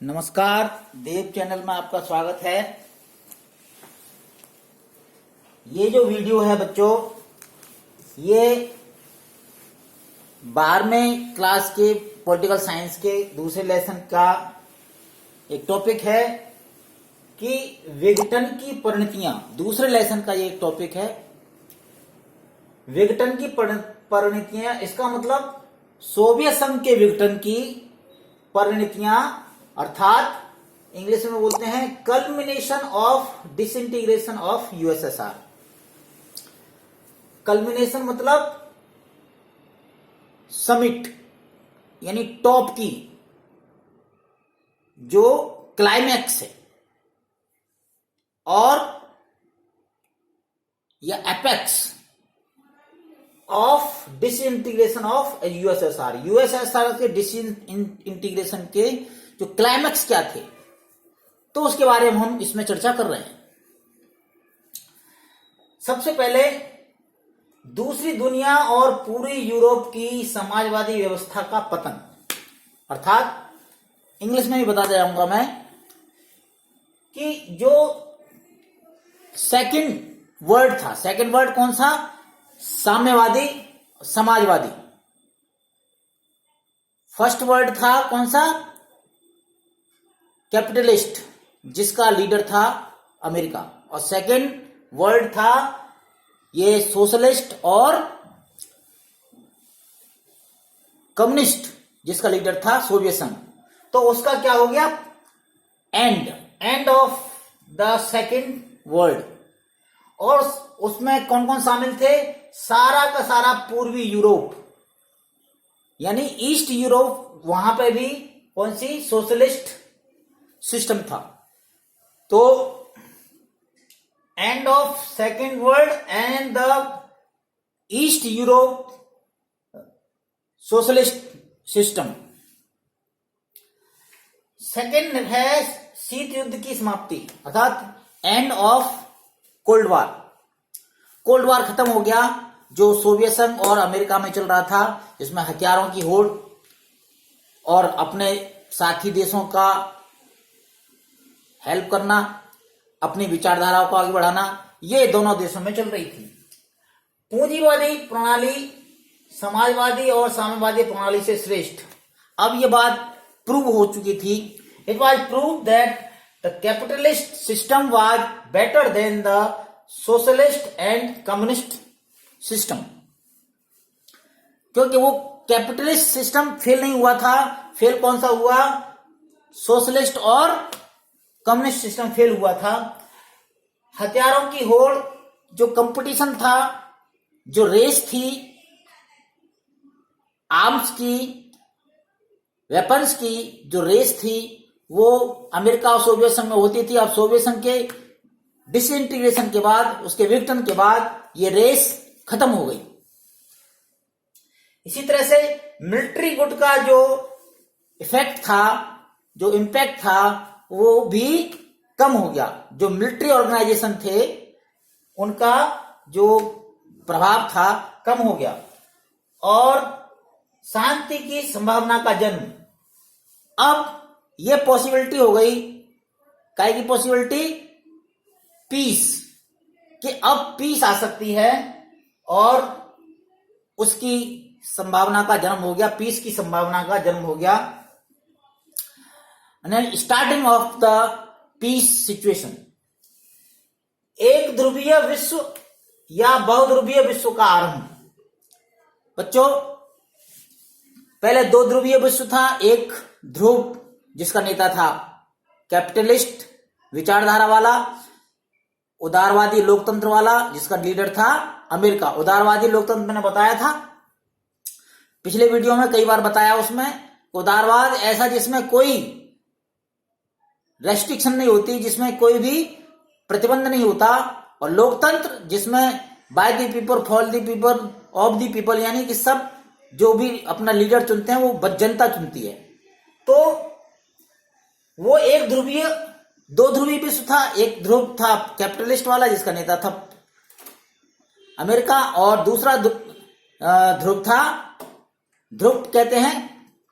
नमस्कार, देव चैनल में आपका स्वागत है। ये जो वीडियो है बच्चों, ये 12वें क्लास के पॉलिटिकल साइंस के दूसरे लेसन का एक टॉपिक है कि विघटन की परिणतियां। दूसरे लेसन का ये एक टॉपिक है, विघटन की परिणतियां। इसका मतलब सोवियत संघ के विघटन की परिणतियां, अर्थात इंग्लिश में बोलते हैं culmination of disintegration of USSR. Culmination मतलब समिट, यानी टॉप की जो क्लाइमैक्स है, और या apex of disintegration of USSR. USSR के डिसइंटीग्रेशन के जो क्लाइमैक्स क्या थे, तो उसके बारे में हम इसमें चर्चा कर रहे हैं। सबसे पहले दूसरी दुनिया और पूरी यूरोप की समाजवादी व्यवस्था का पतन, अर्थात इंग्लिश में भी बता जाऊंगा मैं कि जो सेकंड वर्ड था, सेकंड वर्ड कौन सा? साम्यवादी, समाजवादी। फर्स्ट वर्ड था कौन सा? कैपिटलिस्ट, जिसका लीडर था अमेरिका। और सेकंड वर्ड था ये सोशलिस्ट और कम्युनिस्ट, जिसका लीडर था सोवियत संघ। तो उसका क्या हो गया? End of the second world. और उसमें कौन कौन शामिल थे? सारा का सारा पूर्वी यूरोप, यानी ईस्ट यूरोप, वहां पे भी कौन सी? सोशलिस्ट सिस्टम था। तो end of second world and the east Europe socialist system. Second है शीत युद्ध की समाप्ति, अर्थात end of cold war. Cold war खत्म हो गया, जो सोवियत संघ और अमेरिका में चल रहा था, जिसमें हथियारों की होड़ और अपने साथी देशों का हेल्प करना, अपनी विचारधाराओं को आगे बढ़ाना, ये दोनों देशों में चल रही थी। पूंजीवादी प्रणाली समाजवादी और साम्यवादी प्रणाली से श्रेष्ठ। अब ये बात प्रूव हो चुकी थी। It was prove that the capitalist system was better than the socialist and communist system. क्योंकि वो कैपिटलिस्ट सिस्टम फेल नहीं हुआ था। फेल कौन सा हुआ? सोशलिस्ट और कम्युनिस्ट सिस्टम फेल हुआ था। हथियारों की होड़, जो कंपटीशन था, जो रेस थी आर्म्स की, वेपन्स की जो रेस थी, वो अमेरिका और सोवियत संघ में होती थी। अब सोवियत संघ के डिसइंटीग्रेशन के बाद, उसके विघटन के बाद, ये रेस खत्म हो गई। इसी तरह से मिलिट्री गुड का जो इफेक्ट था, जो इंपैक्ट था, वो भी कम हो गया। जो मिलिट्री ऑर्गेनाइजेशन थे, उनका जो प्रभाव था कम हो गया। और शांति की संभावना का जन्म। अब ये पॉसिबिलिटी हो गई, काय की पॉसिबिलिटी? पीस, कि अब पीस आ सकती है, और उसकी संभावना का जन्म हो गया, पीस की संभावना का जन्म हो गया। Starting of the peace situation. एक ध्रुवीय विश्व या बहुध्रुवीय विश्व का आरंभ। बच्चों, पहले दो ध्रुवीय विश्व था। एक ध्रुव, जिसका नेता था कैपिटलिस्ट विचारधारा वाला, उदारवादी लोकतंत्र वाला, जिसका लीडर था अमेरिका। उदारवादी लोकतंत्र मैंने बताया था पिछले वीडियो में, कई बार बताया। उसमें उदारवाद ऐसा जिसमें कोई रेस्ट्रिक्शन नहीं होती, जिसमें कोई भी प्रतिबंध नहीं होता। और लोकतंत्र जिसमें by the people, for the people, of the people, यानी कि सब जो भी अपना लीडर चुनते हैं वो जनता चुनती है। तो वो एक ध्रुवीय, दो ध्रुवीय विश्व था। एक ध्रुव था कैपिटलिस्ट वाला, जिसका नेता था अमेरिका, और दूसरा ध्रुव था, ध्रुव कहते हैं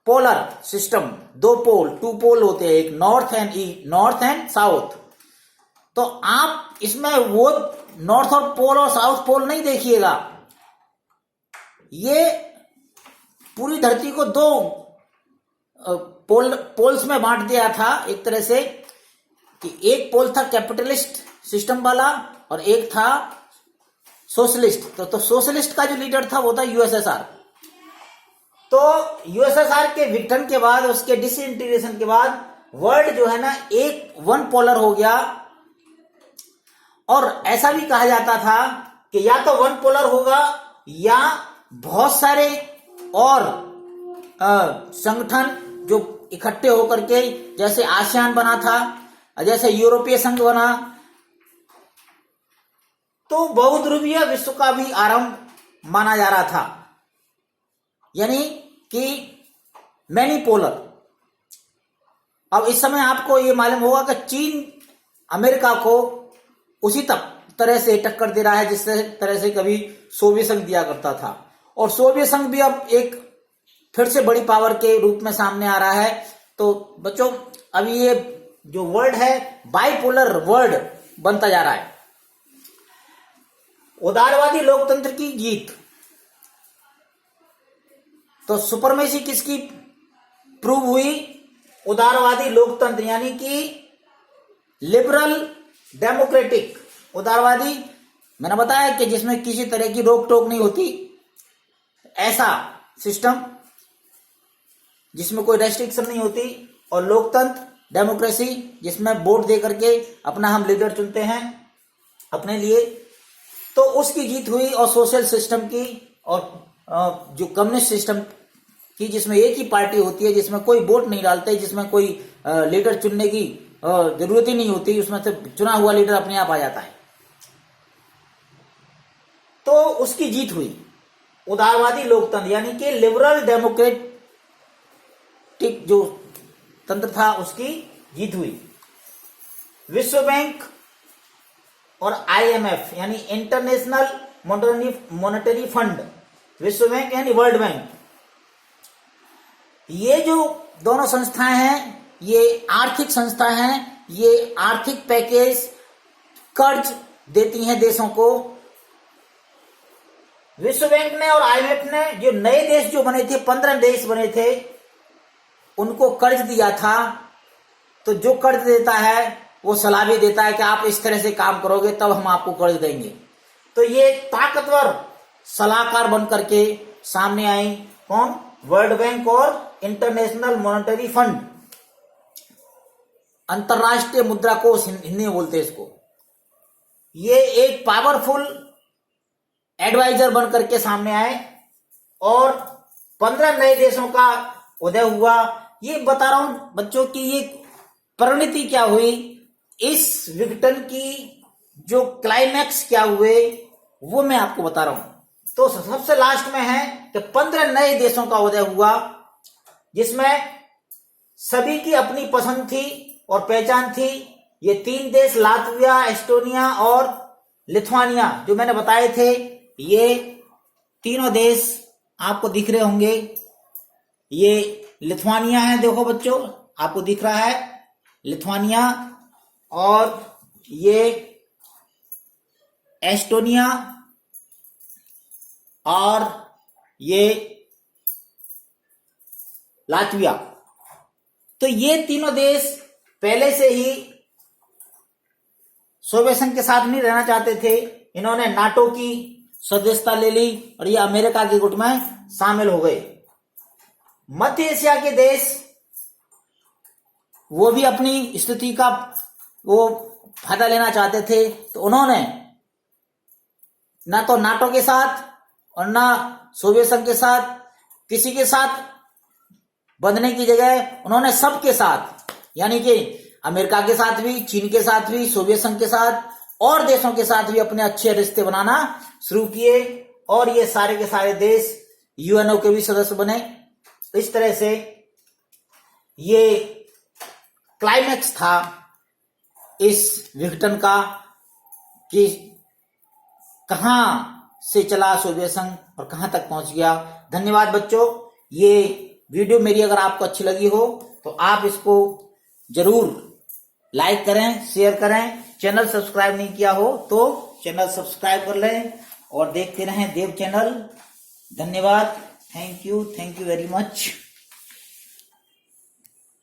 पोलर सिस्टम, दो पोल, टू पोल होते हैं, एक नॉर्थ एंड साउथ। तो आप इसमें वो नॉर्थ और पोल और साउथ पोल नहीं देखिएगा, ये पूरी धरती को दो पोल्स में बांट दिया था एक तरह से, कि एक पोल था कैपिटलिस्ट सिस्टम वाला और एक था सोशलिस्ट। तो सोशलिस्ट का जो लीडर था वो था यूएसएसआर। तो यूएसएसआर के विघटन के बाद, उसके डिसइंटीग्रेशन के बाद वर्ल्ड जो है ना एक वन पोलर हो गया। और ऐसा भी कहा जाता था कि या तो वन पोलर होगा या बहुत सारे और संगठन जो इकट्ठे होकर के, जैसे आसियान बना था, जैसे यूरोपीय संघ बना, तो बहुध्रुवीय विश्व का भी आरंभ माना जा रहा था, यानी कि मैनी पोलर। अब इस समय आपको ये मालूम होगा कि चीन अमेरिका को उसी तरह से टक्कर दे रहा है जिस तरह से कभी सोवियत संघ दिया करता था। और सोवियत संघ भी अब एक फिर से बड़ी पावर के रूप में सामने आ रहा है। तो बच्चों, अभी ये जो वर्ल्ड है बाइपोलर वर्ल्ड बनता जा रहा है। उदारवादी लोकतंत्र की जीत, तो सुपरमेसी किसकी प्रूव हुई? उदारवादी लोकतंत्र, यानी कि लिबरल डेमोक्रेटिक। उदारवादी मैंने बताया कि जिसमें किसी तरह की रोक टोक नहीं होती, ऐसा सिस्टम जिसमें कोई रेस्ट्रिक्शन नहीं होती। और लोकतंत्र, डेमोक्रेसी, जिसमें वोट दे करके अपना हम लीडर चुनते हैं अपने लिए, तो उसकी जीत हुई। और सोशल सिस्टम की और जो कम्युनिस्ट सिस्टम की, जिसमें एक ही पार्टी होती है, जिसमें कोई वोट नहीं डालते, जिसमें कोई लीडर चुनने की जरूरत ही नहीं होती, उसमें से चुना हुआ लीडर अपने आप आ जाता है, तो उसकी जीत हुई। उदारवादी लोकतंत्र यानी कि लिबरल डेमोक्रेटिक जो तंत्र था उसकी जीत हुई। विश्व बैंक और आईएमएफ यानी इंटरनेशनल मॉनेटरी फंड, विश्व बैंक यानी वर्ल्ड बैंक, ये जो दोनों संस्थाएं हैं ये आर्थिक संस्था हैं। ये आर्थिक पैकेज, कर्ज देती हैं देशों को। विश्व बैंक ने और आईएमएफ ने जो नए देश जो बने थे, 15 देश बने थे, उनको कर्ज दिया था। तो जो कर्ज देता है वो सलाह भी देता है कि आप इस तरह से काम करोगे तब हम आपको कर्ज देंगे। तो ये ताकतवर सलाहकार बन करके सामने आई। कौन? वर्ल्ड बैंक और इंटरनेशनल मॉनेटरी फंड, अंतरराष्ट्रीय मुद्रा कोष हिंदी में बोलते हैं इसको। ये एक पावरफुल एडवाइजर बन करके सामने आए और 15 नए देशों का उदय हुआ। ये बता रहा हूं बच्चों की ये परिणति क्या हुई, इस विघटन की जो क्लाइमैक्स क्या हुए वो मैं आपको बता रहा हूं। तो सबसे लास्ट में है कि 15 नए देशों का उदय हुआ, जिसमें सभी की अपनी पसंद थी और पहचान थी। ये 3 देश लातविया, एस्टोनिया और लिथुआनिया जो मैंने बताए थे, ये तीनों देश आपको दिख रहे होंगे। ये लिथुआनिया है, देखो बच्चों आपको दिख रहा है लिथुआनिया, और ये एस्टोनिया, और ये लातविया। तो ये तीनों देश पहले से ही सोवियत संघ के साथ नहीं रहना चाहते थे। इन्होंने नाटो की सदस्यता ले ली और ये अमेरिका के गुट में शामिल हो गए। मध्य एशिया के देश वो भी अपनी स्थिति का वो फायदा लेना चाहते थे, तो उन्होंने ना तो नाटो के साथ और ना सोवियत संघ के साथ, किसी के साथ बंधने की जगह उन्होंने सबके साथ, यानी कि अमेरिका के साथ भी, चीन के साथ भी, सोवियत संघ के साथ और देशों के साथ भी अपने अच्छे रिश्ते बनाना शुरू किए। और ये सारे के सारे देश यूएनओ के भी सदस्य बने। इस तरह से ये क्लाइमैक्स था इस विघटन का, कि कहां से चला सोवियत संघ और कहां तक पहुंच गया। धन्यवाद बच्चों। ये वीडियो मेरी अगर आपको अच्छी लगी हो तो आप इसको जरूर लाइक करें, शेयर करें। चैनल सब्सक्राइब नहीं किया हो तो चैनल सब्सक्राइब कर लें और देखते रहें देव चैनल। धन्यवाद। Thank you very much.